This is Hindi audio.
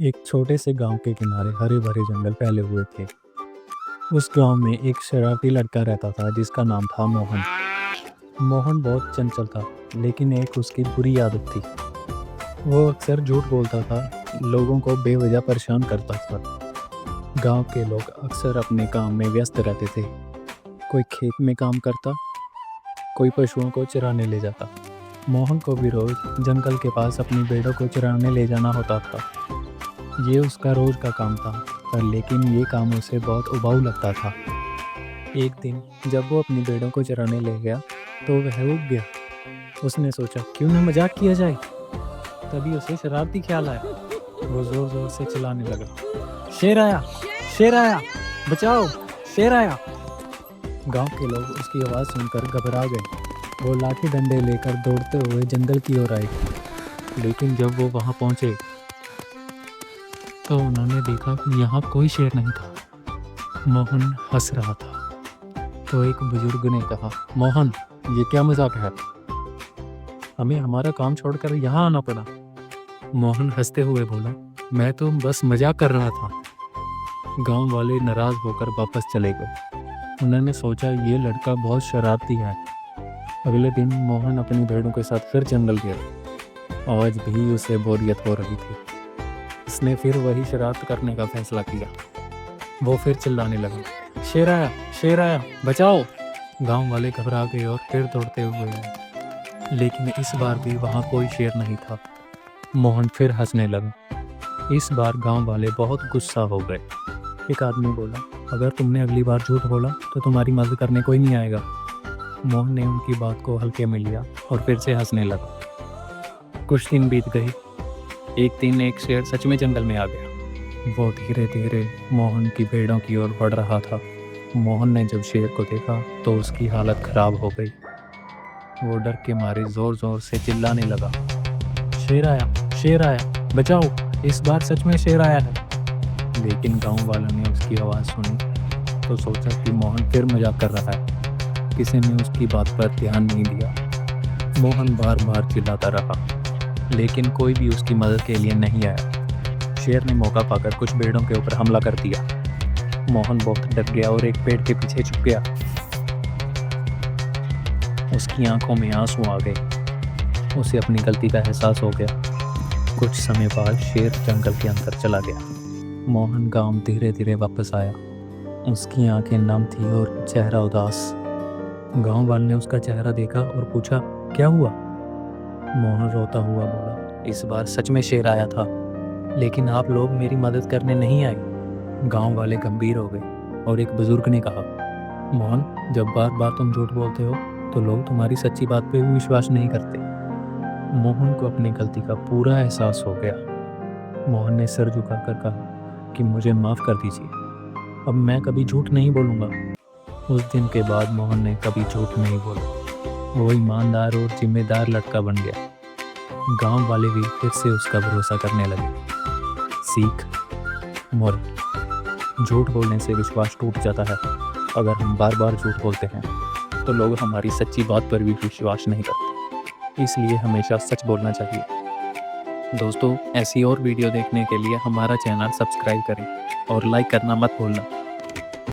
एक छोटे से गांव के किनारे हरे भरे जंगल फैले हुए थे। उस गांव में एक शरारती लड़का रहता था जिसका नाम था मोहन। मोहन बहुत चंचल था, लेकिन एक उसकी बुरी आदत थी। वो अक्सर झूठ बोलता था, लोगों को बेवजह परेशान करता था। गांव के लोग अक्सर अपने काम में व्यस्त रहते थे। कोई खेत में काम करता, कोई पशुओं को चराने ले जाता। मोहन को भी रोज जंगल के पास अपनी भेड़ों को चराने ले जाना होता था। ये उसका रोज का काम था, पर लेकिन ये काम उसे बहुत उबाऊ लगता था। एक दिन जब वो अपनी भेड़ों को चराने ले गया तो वह उब गया। उसने सोचा क्यों न मजाक किया जाए। तभी उसे शरारती ख्याल आया। वो जोर जोर से चिल्लाने लगा, शेर आया, शेर आया, बचाओ, शेर आया। गांव के लोग उसकी आवाज़ सुनकर घबरा गए। वो लाठी डंडे लेकर दौड़ते हुए जंगल की ओर आए। लेकिन जब वो वहां पहुंचे तो उन्होंने देखा कि यहाँ कोई शेर नहीं था। मोहन हंस रहा था। तो एक बुजुर्ग ने कहा, मोहन, ये क्या मजाक है? हमें हमारा काम छोड़कर यहाँ आना पड़ा। मोहन हंसते हुए बोला, मैं तो बस मजाक कर रहा था। गांव वाले नाराज होकर वापस चले गए। उन्होंने सोचा ये लड़का बहुत शरारती है। अगले दिन मोहन अपनी भेड़ों के साथ फिर जंगल गया। आज भी उसे बोरियत हो रही थी। उसने फिर वही शरारत करने का फैसला किया। वो फिर चिल्लाने लगा, शेर आया, शेर आया, बचाओ। गांव वाले घबरा गए और फिर दौड़ते हुए आए। लेकिन इस बार भी वहाँ कोई शेर नहीं था। मोहन फिर हंसने लगा। इस बार गांव वाले बहुत गुस्सा हो गए। एक आदमी बोला, अगर तुमने अगली बार झूठ बोला तो तुम्हारी मदद करने कोई नहीं आएगा। मोहन ने उनकी बात को हल्के में लिया और फिर से हंसने लगा। कुछ दिन बीत गए। एक दिन एक शेर सच में जंगल में आ गया। वो धीरे धीरे मोहन की भेड़ों की ओर बढ़ रहा था। मोहन ने जब शेर को देखा तो उसकी हालत खराब हो गई। वो डर के मारे जोर जोर से चिल्लाने लगा, शेर आया, शेर आया, बचाओ, इस बार सच में शेर आया है। लेकिन गांव वालों ने उसकी आवाज़ सुनी तो सोचा कि मोहन फिर मजाक कर रहा है। किसी ने उसकी बात पर ध्यान नहीं दिया। मोहन बार बार चिल्लाता रहा, लेकिन कोई भी उसकी मदद के लिए नहीं आया। शेर ने मौका पाकर कुछ भेड़ों के ऊपर हमला कर दिया। मोहन बहुत डर गया और एक पेड़ के पीछे छुप गया। उसकी आंखों में आंसू आ गए। उसे अपनी गलती का एहसास हो गया। कुछ समय बाद शेर जंगल के अंदर चला गया। मोहन गांव धीरे धीरे वापस आया। उसकी आंखें नम थी और चेहरा उदास। गांव वाले ने उसका चेहरा देखा और पूछा, क्या हुआ? मोहन रोता हुआ बोला, इस बार सच में शेर आया था, लेकिन आप लोग मेरी मदद करने नहीं आए। गांव वाले गंभीर हो गए और एक बुजुर्ग ने कहा, मोहन, जब बार बार तुम झूठ बोलते हो तो लोग तुम्हारी सच्ची बात पे भी विश्वास नहीं करते। मोहन को अपनी गलती का पूरा एहसास हो गया। मोहन ने सर झुकाकर कहा कि मुझे माफ़ कर दीजिए, अब मैं कभी झूठ नहीं बोलूँगा। उस दिन के बाद मोहन ने कभी झूठ नहीं बोला। वो ईमानदार और जिम्मेदार लड़का बन गया। गांव वाले भी फिर से उसका भरोसा करने लगे। सीख, मोरल, झूठ बोलने से विश्वास टूट जाता है। अगर हम बार बार झूठ बोलते हैं तो लोग हमारी सच्ची बात पर भी विश्वास नहीं करते। इसलिए हमेशा सच बोलना चाहिए। दोस्तों, ऐसी और वीडियो देखने के लिए हमारा चैनल सब्सक्राइब करें और लाइक करना मत भूलना।